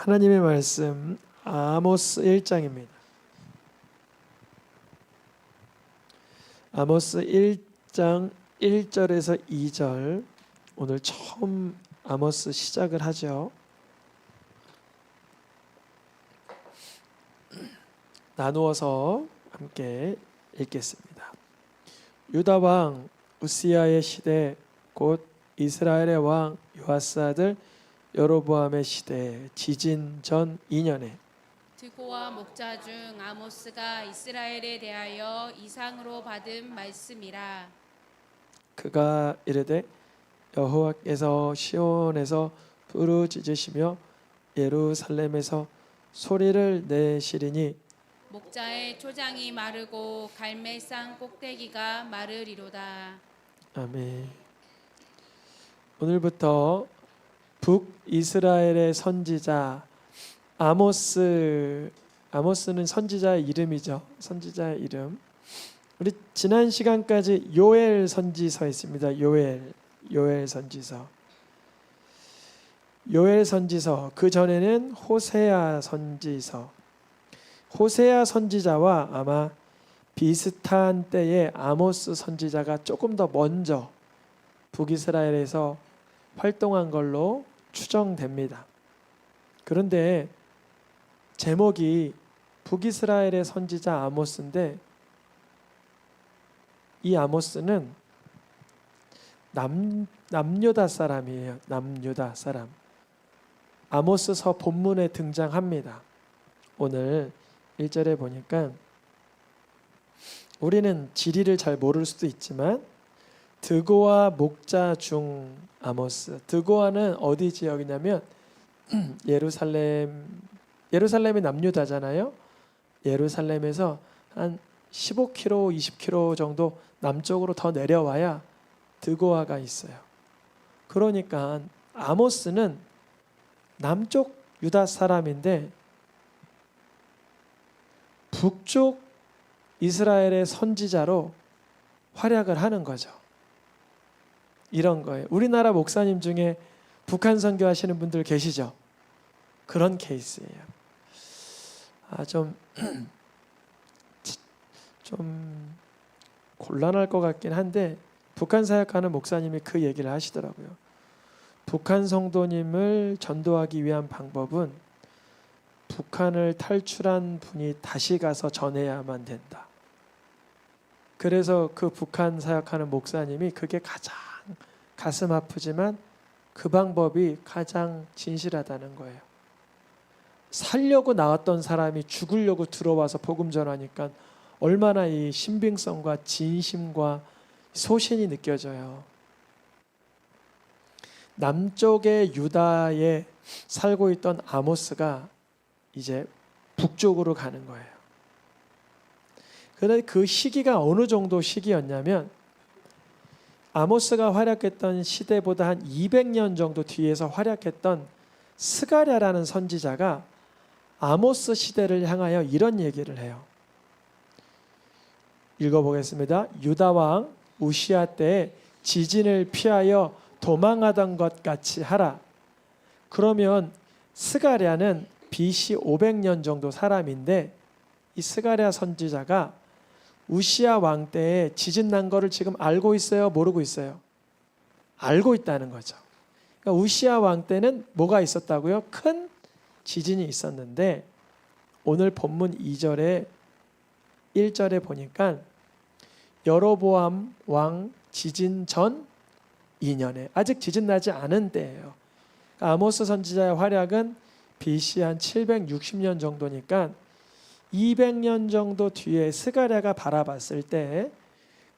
하나님의 말씀 아모스 1장입니다. 아모스 1장 1절에서 2절, 오늘 처음 아모스 시작을 하죠. 나누어서 함께 읽겠습니다. 유다 왕 우시야의 시대, 곧 이스라엘의 왕 요아스 아들 여로보암의 시대, 지진 전 2년에 드고와 목자 중 아모스가 이스라엘에 대하여 이상으로 받은 말씀이라. 그가 이르되 여호와께서 시온에서 부르짖으시며 예루살렘에서 소리를 내시리니 목자의 초장이 마르고 갈멜산 꼭대기가 마르리로다. 아멘. 오늘부터 북이스라엘의 선지자 아모스는 선지자의 이름이죠. 선지자의 이름. 우리 지난 시간까지 요엘 선지서 있습니다. 요엘 선지서. 요엘 선지서, 그 전에는 호세아 선지서. 호세아 선지자와 아마 비슷한 때에 아모스 선지자가 조금 더 먼저 북이스라엘에서 활동한 걸로 추정됩니다. 그런데 제목이 북이스라엘의 선지자 아모스인데, 이 아모스는 남유다 사람이에요. 남유다 사람. 아모스서 본문에 등장합니다. 오늘 1절에 보니까 우리는 지리를 잘 모를 수도 있지만 드고와 목자 중 아모스. 드고아는 어디 지역이냐면 예루살렘이 남유다잖아요. 예루살렘에서 한 15km, 20km 정도 남쪽으로 더 내려와야 드고아가 있어요. 그러니까 아모스는 남쪽 유다 사람인데 북쪽 이스라엘의 선지자로 활약을 하는 거죠. 이런 거예요. 우리나라 목사님 중에 북한 선교하시는 분들 계시죠? 그런 케이스예요. 좀 곤란할 것 같긴 한데 북한 사역하는 목사님이 그 얘기를 하시더라고요. 북한 성도님을 전도하기 위한 방법은 북한을 탈출한 분이 다시 가서 전해야만 된다. 그래서 그 북한 사역하는 목사님이 그게 가장 가슴 아프지만 그 방법이 가장 진실하다는 거예요. 살려고 나왔던 사람이 죽으려고 들어와서 복음 전하니까 얼마나 이 신빙성과 진심과 소신이 느껴져요. 남쪽의 유다에 살고 있던 아모스가 이제 북쪽으로 가는 거예요. 그런데 그 시기가 어느 정도 시기였냐면 아모스가 활약했던 시대보다 한 200년 정도 뒤에서 활약했던 스가랴라는 선지자가 아모스 시대를 향하여 이런 얘기를 해요. 읽어보겠습니다. 유다 왕 우시야 때에 지진을 피하여 도망하던 것 같이 하라. 그러면 스가랴는 BC 500년 정도 사람인데 이 스가랴 선지자가 우시야 왕 때에 지진 난 거를 지금 알고 있어요? 모르고 있어요? 알고 있다는 거죠. 그러니까 우시야 왕 때는 뭐가 있었다고요? 큰 지진이 있었는데 오늘 본문 2절에 1절에 보니까 여로보암 왕 지진 전 2년에 아직 지진 나지 않은 때예요. 아모스 선지자의 활약은 BC 한 760년 정도니까 200년 정도 뒤에 스가랴가 바라봤을 때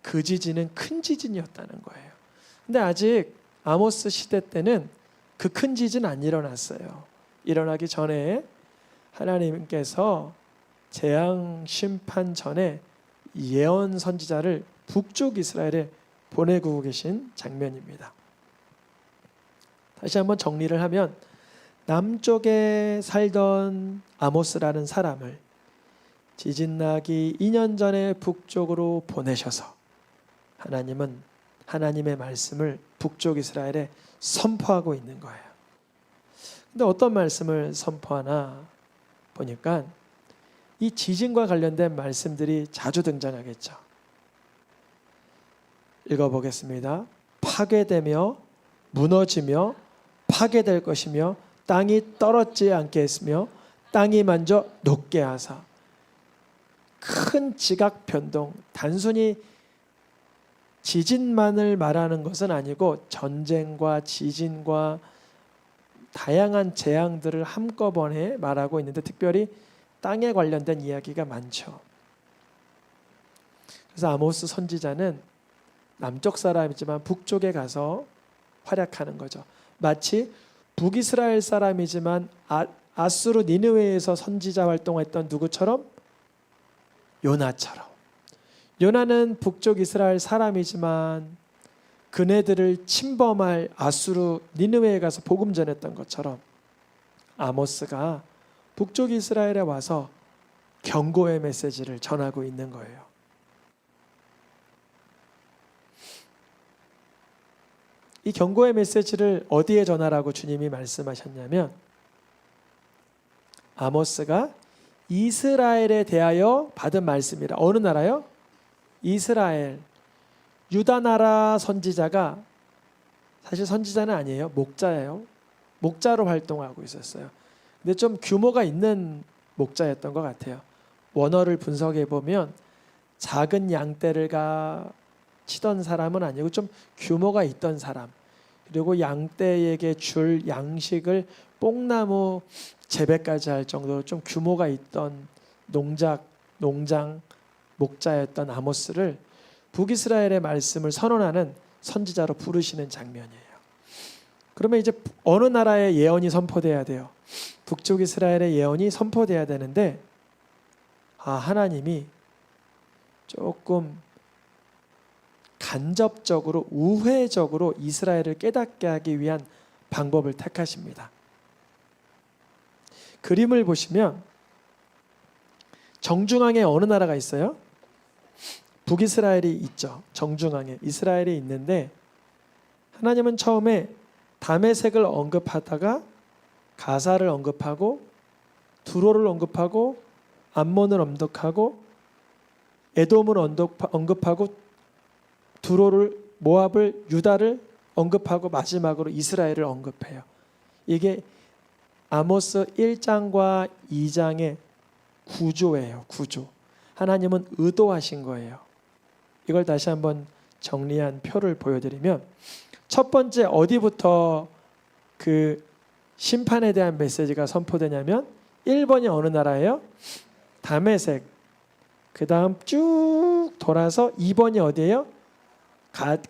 그 지진은 큰 지진이었다는 거예요. 근데 아직 아모스 시대 때는 그 큰 지진 안 일어났어요. 일어나기 전에 하나님께서 재앙 심판 전에 예언 선지자를 북쪽 이스라엘에 보내고 계신 장면입니다. 다시 한번 정리를 하면 남쪽에 살던 아모스라는 사람을 지진 나기 2년 전에 북쪽으로 보내셔서 하나님은 하나님의 말씀을 북쪽 이스라엘에 선포하고 있는 거예요. 근데 어떤 말씀을 선포하나 보니까 이 지진과 관련된 말씀들이 자주 등장하겠죠. 읽어보겠습니다. 파괴되며 무너지며 파괴될 것이며 땅이 떨어지지 않게 했으며 땅이 만져 녹게 하사. 큰 지각 변동, 단순히 지진만을 말하는 것은 아니고 전쟁과 지진과 다양한 재앙들을 한꺼번에 말하고 있는데 특별히 땅에 관련된 이야기가 많죠. 그래서 아모스 선지자는 남쪽 사람이지만 북쪽에 가서 활약하는 거죠. 마치 북이스라엘 사람이지만 아수르 니느웨에서 선지자 활동했던 누구처럼? 요나처럼. 요나는 북쪽 이스라엘 사람이지만 그네들을 침범할 아수르 니느웨에 가서 복음 전했던 것처럼 아모스가 북쪽 이스라엘에 와서 경고의 메시지를 전하고 있는 거예요. 이 경고의 메시지를 어디에 전하라고 주님이 말씀하셨냐면 아모스가 이스라엘에 대하여 받은 말씀이라. 어느 나라요? 이스라엘. 유다 나라 선지자가 사실 선지자는 아니에요. 목자예요. 목자로 활동하고 있었어요. 근데 좀 규모가 있는 목자였던 것 같아요. 원어를 분석해 보면 작은 양떼를 치던 사람은 아니고 좀 규모가 있던 사람. 그리고 양떼에게 줄 양식을 뽕나무 재배까지 할 정도로 좀 규모가 있던 농장 목자였던 아모스를 북이스라엘의 말씀을 선언하는 선지자로 부르시는 장면이에요. 그러면 이제 어느 나라의 예언이 선포돼야 돼요? 북쪽 이스라엘의 예언이 선포돼야 되는데 하나님이 조금 간접적으로 우회적으로 이스라엘을 깨닫게 하기 위한 방법을 택하십니다. 그림을 보시면 정중앙에 어느 나라가 있어요? 북이스라엘이 있죠. 정중앙에 이스라엘이 있는데 하나님은 처음에 다메섹을 언급하다가 가사를 언급하고 두로를 언급하고 암몬을 언급하고 에돔을 언급하고 두로를 모압을 유다를 언급하고 마지막으로 이스라엘을 언급해요. 이게 아모스 1장과 2장의 구조예요. 구조. 하나님은 의도하신 거예요. 이걸 다시 한번 정리한 표를 보여드리면 첫 번째 어디부터 그 심판에 대한 메시지가 선포되냐면 1번이 어느 나라예요? 다메섹. 그 다음 쭉 돌아서 2번이 어디예요?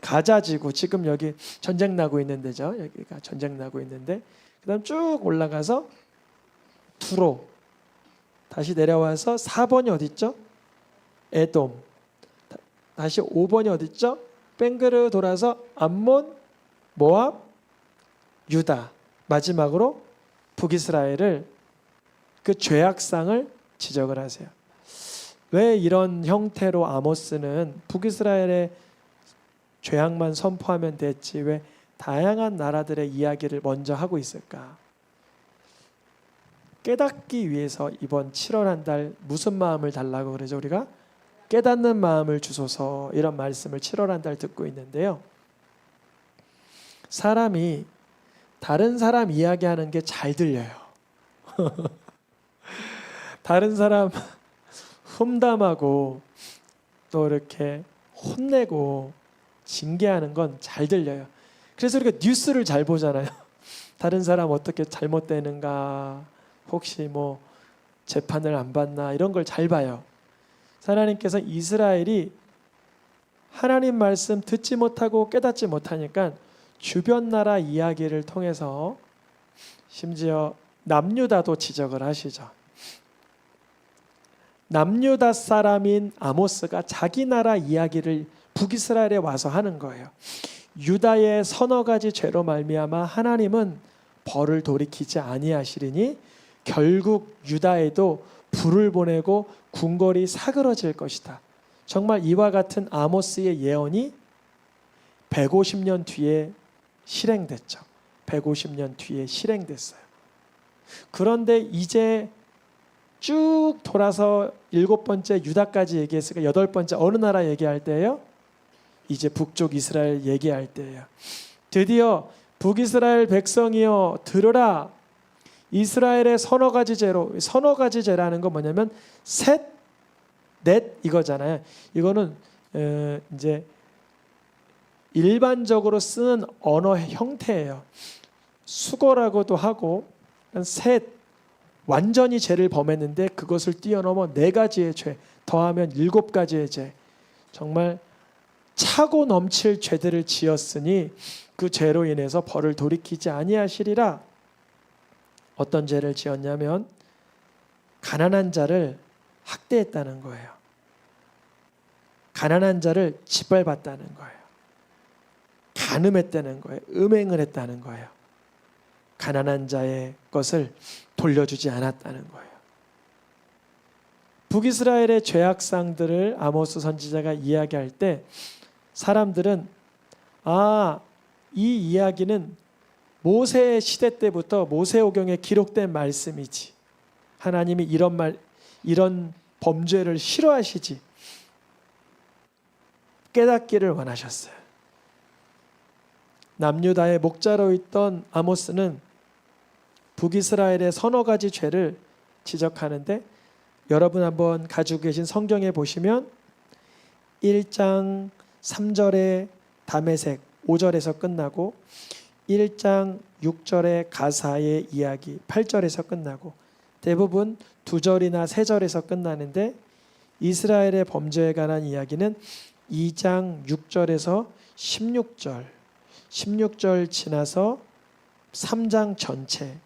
가자지구. 지금 여기 전쟁 나고 있는 데죠. 여기가 전쟁 나고 있는데 그 다음 쭉 올라가서 두로. 다시 내려와서 4번이 어디 있죠? 에돔. 다시 5번이 어디 있죠? 뺑그르 돌아서 암몬, 모압, 유다. 마지막으로 북이스라엘을 그 죄악상을 지적을 하세요. 왜 이런 형태로 아모스는 북이스라엘의 죄악만 선포하면 됐지 왜 다양한 나라들의 이야기를 먼저 하고 있을까? 깨닫기 위해서 이번 7월 한 달 무슨 마음을 달라고 그러죠? 우리가 깨닫는 마음을 주소서 이런 말씀을 7월 한 달 듣고 있는데요. 사람이 다른 사람 이야기하는 게 잘 들려요. 다른 사람 흠담하고 또 이렇게 혼내고 징계하는 건 잘 들려요. 그래서 우리가 뉴스를 잘 보잖아요. 다른 사람 어떻게 잘못되는가, 혹시 뭐 재판을 안 받나 이런 걸 잘 봐요. 하나님께서 이스라엘이 하나님 말씀 듣지 못하고 깨닫지 못하니까 주변 나라 이야기를 통해서 심지어 남유다도 지적을 하시죠. 남유다 사람인 아모스가 자기 나라 이야기를 북이스라엘에 와서 하는 거예요. 유다의 서너 가지 죄로 말미암아 하나님은 벌을 돌이키지 아니하시리니 결국 유다에도 불을 보내고 궁궐이 사그러질 것이다. 정말 이와 같은 아모스의 예언이 150년 뒤에 실행됐죠. 150년 뒤에 실행됐어요. 그런데 이제 쭉 돌아서 7번째 유다까지 얘기했으니까 8번째 어느 나라 얘기할 때예요? 이제 북쪽 이스라엘 얘기할 때예요. 드디어 북이스라엘 백성이여 들으라. 이스라엘의 서너 가지 죄로, 서너 가지 죄라는 건 뭐냐면 셋, 넷 이거잖아요. 이거는 이제 일반적으로 쓰는 언어 형태예요. 수거라고도 하고 셋, 완전히 죄를 범했는데 그것을 뛰어넘어 4가지의 죄, 더하면 7가지의 죄, 정말 차고 넘칠 죄들을 지었으니 그 죄로 인해서 벌을 돌이키지 아니하시리라. 어떤 죄를 지었냐면 가난한 자를 학대했다는 거예요. 가난한 자를 짓밟았다는 거예요. 간음했다는 거예요. 음행을 했다는 거예요. 가난한 자의 것을 돌려주지 않았다는 거예요. 북이스라엘의 죄악상들을 아모스 선지자가 이야기할 때 사람들은 이 이야기는 모세 시대 때부터 모세오경에 기록된 말씀이지. 하나님이 이런 범죄를 싫어하시지. 깨닫기를 원하셨어요. 남유다의 목자로 있던 아모스는 북이스라엘의 서너 가지 죄를 지적하는데 여러분 한번 가지고 계신 성경에 보시면 1장 3절에 다메섹 5절에서 끝나고 1장 6절에 가사의 이야기 8절에서 끝나고 대부분 2절이나 3절에서 끝나는데 이스라엘의 범죄에 관한 이야기는 2장 6절에서 16절 지나서 3장 전체,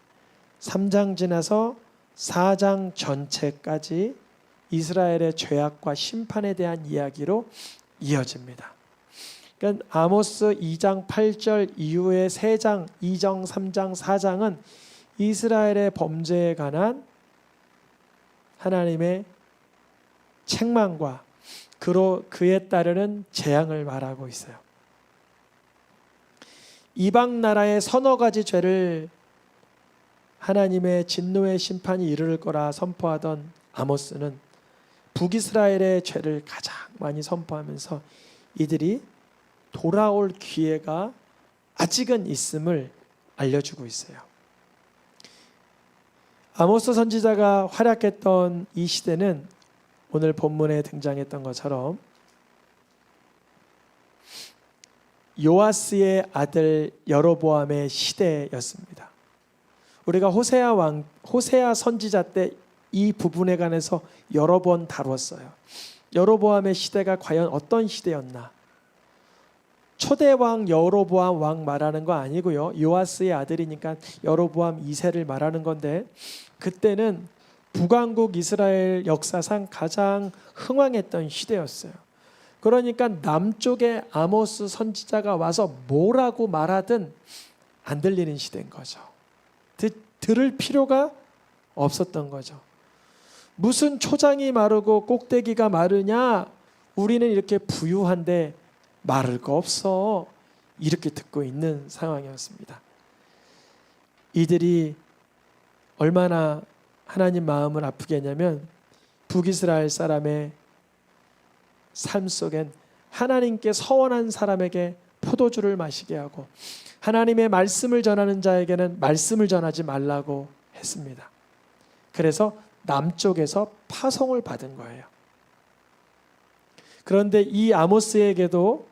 3장 지나서 4장 전체까지 이스라엘의 죄악과 심판에 대한 이야기로 이어집니다. 그러니까 아모스 2장 8절 이후의 3장, 2장, 3장, 4장은 이스라엘의 범죄에 관한 하나님의 책망과 그에 따르는 재앙을 말하고 있어요. 이방 나라의 서너 가지 죄를 하나님의 진노의 심판이 이르를 거라 선포하던 아모스는 북이스라엘의 죄를 가장 많이 선포하면서 이들이 돌아올 기회가 아직은 있음을 알려주고 있어요. 아모스 선지자가 활약했던 이 시대는 오늘 본문에 등장했던 것처럼 요아스의 아들 여로보암의 시대였습니다. 우리가 호세아 선지자 때 이 부분에 관해서 여러 번 다뤘어요. 여로보암의 시대가 과연 어떤 시대였나? 초대왕 여로보암 왕 말하는 거 아니고요. 요아스의 아들이니까 여로보암 2세를 말하는 건데 그때는 북왕국 이스라엘 역사상 가장 흥왕했던 시대였어요. 그러니까 남쪽에 아모스 선지자가 와서 뭐라고 말하든 안 들리는 시대인 거죠. 들을 필요가 없었던 거죠. 무슨 초장이 마르고 꼭대기가 마르냐? 우리는 이렇게 부유한데 마를 거 없어. 이렇게 듣고 있는 상황이었습니다. 이들이 얼마나 하나님 마음을 아프게 했냐면 북이스라엘 사람의 삶 속엔 하나님께 서원한 사람에게 포도주를 마시게 하고 하나님의 말씀을 전하는 자에게는 말씀을 전하지 말라고 했습니다. 그래서 남쪽에서 파송을 받은 거예요. 그런데 이 아모스에게도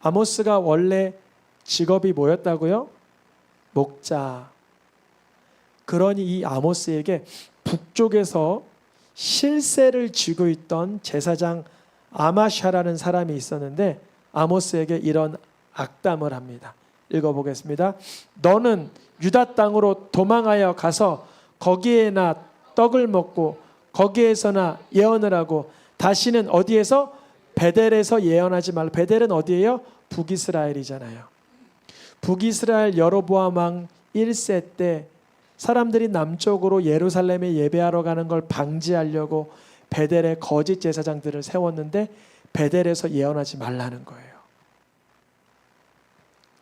아모스가 원래 직업이 뭐였다고요? 목자. 그러니 이 아모스에게 북쪽에서 실세를 쥐고 있던 제사장 아마샤라는 사람이 있었는데 아모스에게 이런 악담을 합니다. 읽어보겠습니다. 너는 유다 땅으로 도망하여 가서 거기에나 떡을 먹고 거기에서나 예언을 하고 다시는 어디에서? 베델에서 예언하지 말라. 베델은 어디예요? 북이스라엘이잖아요. 북이스라엘 여로보암 왕 1세 때 사람들이 남쪽으로 예루살렘에 예배하러 가는 걸 방지하려고 베델에 거짓 제사장들을 세웠는데 베델에서 예언하지 말라는 거예요.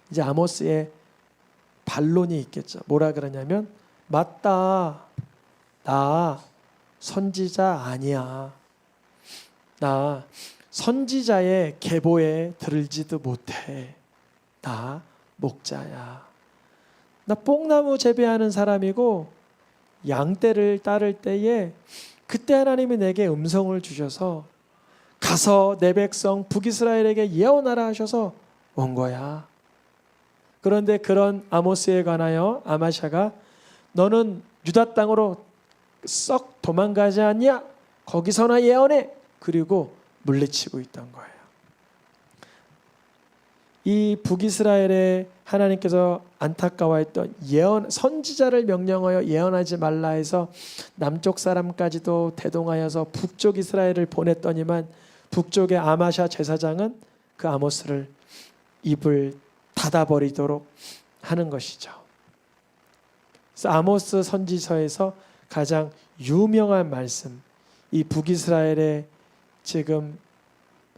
이제 아모스의 반론이 있겠죠. 뭐라 그러냐면 맞다. 나 선지자 아니야. 나 선지자의 계보에 들지도 못해. 나 목자야. 나 뽕나무 재배하는 사람이고 양떼를 따를 때에 그때 하나님이 내게 음성을 주셔서 가서 내 백성 북이스라엘에게 예언하라 하셔서 온 거야. 그런데 그런 아모스에 관하여 아마샤가 너는 유다 땅으로 썩 도망가지 않냐? 거기서나 예언해. 그리고 물리치고 있던 거예요. 이 북이스라엘에 하나님께서 안타까워했던 선지자를 명령하여 예언하지 말라 해서 남쪽 사람까지도 대동하여서 북쪽 이스라엘을 보냈더니만 북쪽의 아마샤 제사장은 그 아모스를 입을 닫아버리도록 하는 것이죠. 그래서 아모스 선지서에서 가장 유명한 말씀, 이 북이스라엘의 지금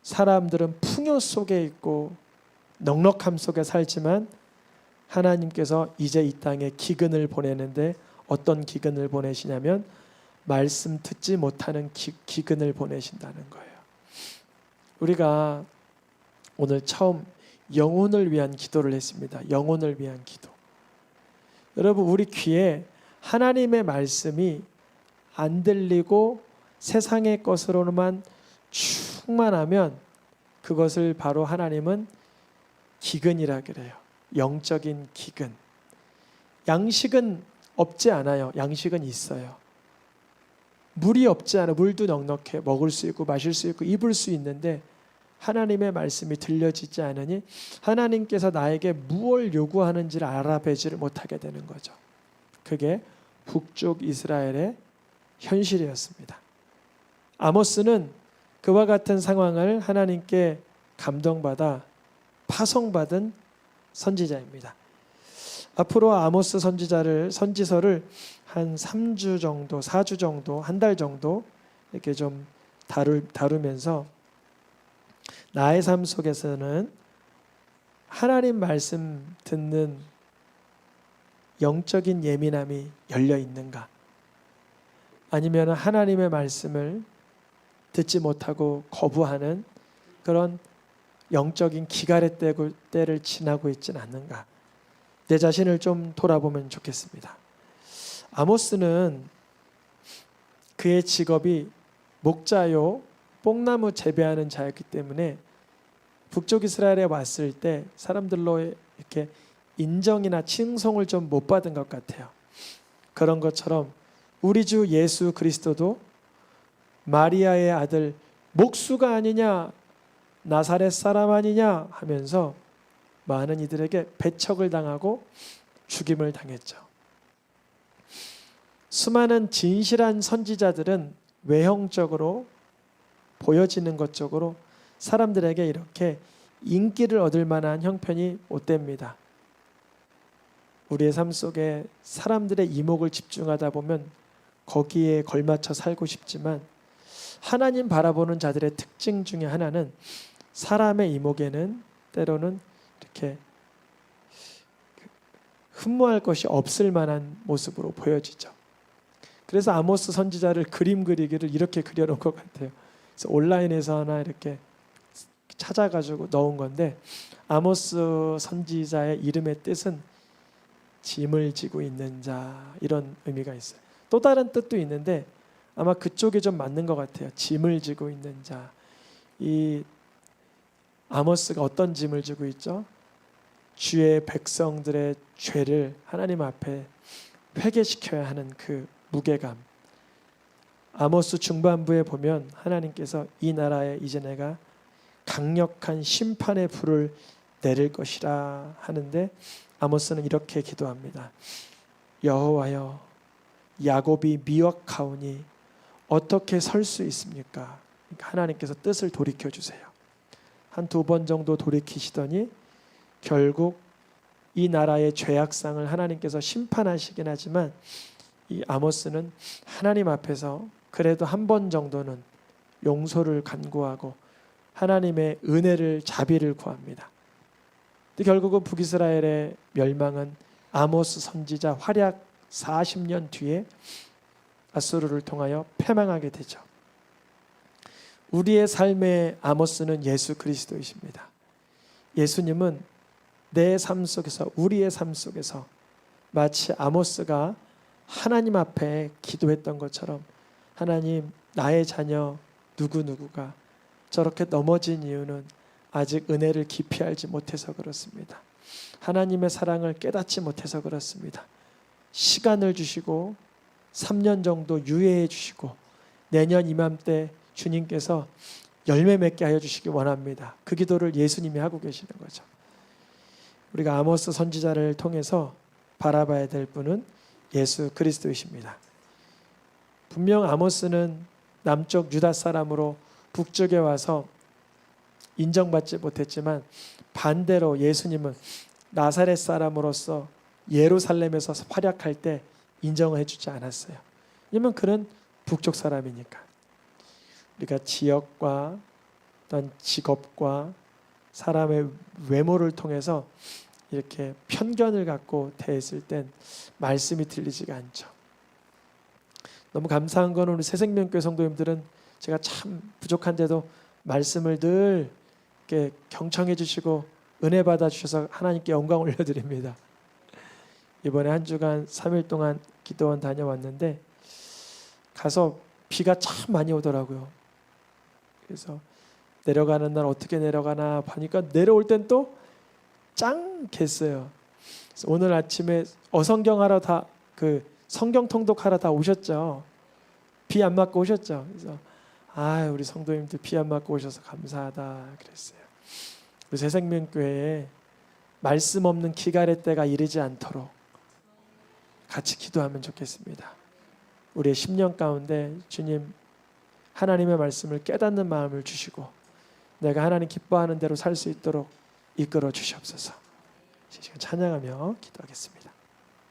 사람들은 풍요 속에 있고 넉넉함 속에 살지만 하나님께서 이제 이 땅에 기근을 보내는데 어떤 기근을 보내시냐면 말씀 듣지 못하는 기근을 보내신다는 거예요. 우리가 오늘 처음 영혼을 위한 기도를 했습니다. 영혼을 위한 기도. 여러분, 우리 귀에 하나님의 말씀이 안 들리고 세상의 것으로만 충만하면 그것을 바로 하나님은 기근이라 그래요. 영적인 기근. 양식은 없지 않아요. 양식은 있어요. 물이 없지 않아. 물도 넉넉해. 먹을 수 있고 마실 수 있고 입을 수 있는데 하나님의 말씀이 들려지지 않으니 하나님께서 나에게 무엇을 요구하는지를 알아보지를 못하게 되는 거죠. 그게 북쪽 이스라엘의 현실이었습니다. 아모스는 그와 같은 상황을 하나님께 감동받아 파송받은 선지자입니다. 앞으로 아모스 선지서를 한 3주 정도, 4주 정도, 한 달 정도 이렇게 좀 다루면서 나의 삶 속에서는 하나님 말씀 듣는 영적인 예민함이 열려 있는가? 아니면 하나님의 말씀을 듣지 못하고 거부하는 그런 영적인 기갈의 때를 지나고 있지는 않는가? 내 자신을 좀 돌아보면 좋겠습니다. 아모스는 그의 직업이 목자요 뽕나무 재배하는 자였기 때문에 북쪽 이스라엘에 왔을 때 사람들로 이렇게 인정이나 칭송을 좀 못 받은 것 같아요. 그런 것처럼 우리 주 예수 그리스도도 마리아의 아들 목수가 아니냐, 나사렛 사람 아니냐 하면서 많은 이들에게 배척을 당하고 죽임을 당했죠. 수많은 진실한 선지자들은 외형적으로 보여지는 것 쪽으로 사람들에게 이렇게 인기를 얻을 만한 형편이 못 됩니다. 우리의 삶 속에 사람들의 이목을 집중하다 보면 거기에 걸맞춰 살고 싶지만 하나님 바라보는 자들의 특징 중에 하나는 사람의 이목에는 때로는 이렇게 흠모할 것이 없을 만한 모습으로 보여지죠. 그래서 아모스 선지자를 그림 그리기를 이렇게 그려놓은 것 같아요. 그래서 온라인에서 하나 이렇게 찾아가지고 넣은 건데 아모스 선지자의 이름의 뜻은 짐을 지고 있는 자, 이런 의미가 있어요. 또 다른 뜻도 있는데 아마 그쪽이 좀 맞는 것 같아요. 짐을 지고 있는 자. 이 아모스가 어떤 짐을 지고 있죠? 주의 백성들의 죄를 하나님 앞에 회개시켜야 하는 그 무게감. 아모스 중반부에 보면 하나님께서 이 나라에 이제 내가 강력한 심판의 불을 내릴 것이라 하는데 아모스는 이렇게 기도합니다. 여호와여, 야곱이 미혹하오니 어떻게 설 수 있습니까? 그러니까 하나님께서 뜻을 돌이켜 주세요. 한 2번 정도 돌이키시더니 결국 이 나라의 죄악상을 하나님께서 심판하시긴 하지만 이 아모스는 하나님 앞에서 그래도 한 번 정도는 용서를 간구하고 하나님의 은혜를, 자비를 구합니다. 근데 결국은 북이스라엘의 멸망은 아모스 선지자 활약 40년 뒤에 아수르를 통하여 패망하게 되죠. 우리의 삶의 아모스는 예수 그리스도이십니다. 예수님은 내 삶 속에서, 우리의 삶 속에서 마치 아모스가 하나님 앞에 기도했던 것처럼, 하나님, 나의 자녀 누구누구가 저렇게 넘어진 이유는 아직 은혜를 깊이 알지 못해서 그렇습니다. 하나님의 사랑을 깨닫지 못해서 그렇습니다. 시간을 주시고 3년 정도 유예해 주시고 내년 이맘때 주님께서 열매 맺게 하여 주시기 원합니다. 그 기도를 예수님이 하고 계시는 거죠. 우리가 아모스 선지자를 통해서 바라봐야 될 분은 예수 그리스도이십니다. 분명 아모스는 남쪽 유다 사람으로 북쪽에 와서 인정받지 못했지만, 반대로 예수님은 나사렛 사람으로서 예루살렘에서 활약할 때 인정을 해주지 않았어요. 왜냐하면 그는 북쪽 사람이니까. 우리가 지역과 어떤 직업과 사람의 외모를 통해서 이렇게 편견을 갖고 대했을 땐 말씀이 들리지가 않죠. 너무 감사한 건 우리 새생명교회 성도님들은 제가 참 부족한데도 말씀을 늘 이렇게 경청해 주시고 은혜 받아 주셔서 하나님께 영광 올려드립니다. 이번에 한 주간 3일 동안 기도원 다녀왔는데 가서 비가 참 많이 오더라고요. 그래서 내려가는 날 어떻게 내려가나 보니까 내려올 땐 또 짱 겠어요. 오늘 아침에 어성경하러 다 성경 통독하러 다 오셨죠. 비 안 맞고 오셨죠. 그래서 우리 성도님들 비 안 맞고 오셔서 감사하다 그랬어요. 우리 새생명교회에 말씀 없는 기갈의 때가 이르지 않도록 같이 기도하면 좋겠습니다. 우리의 10년 가운데 주님 하나님의 말씀을 깨닫는 마음을 주시고 내가 하나님 기뻐하는 대로 살 수 있도록 이끌어 주시옵소서. 이 시간 찬양하며 기도하겠습니다.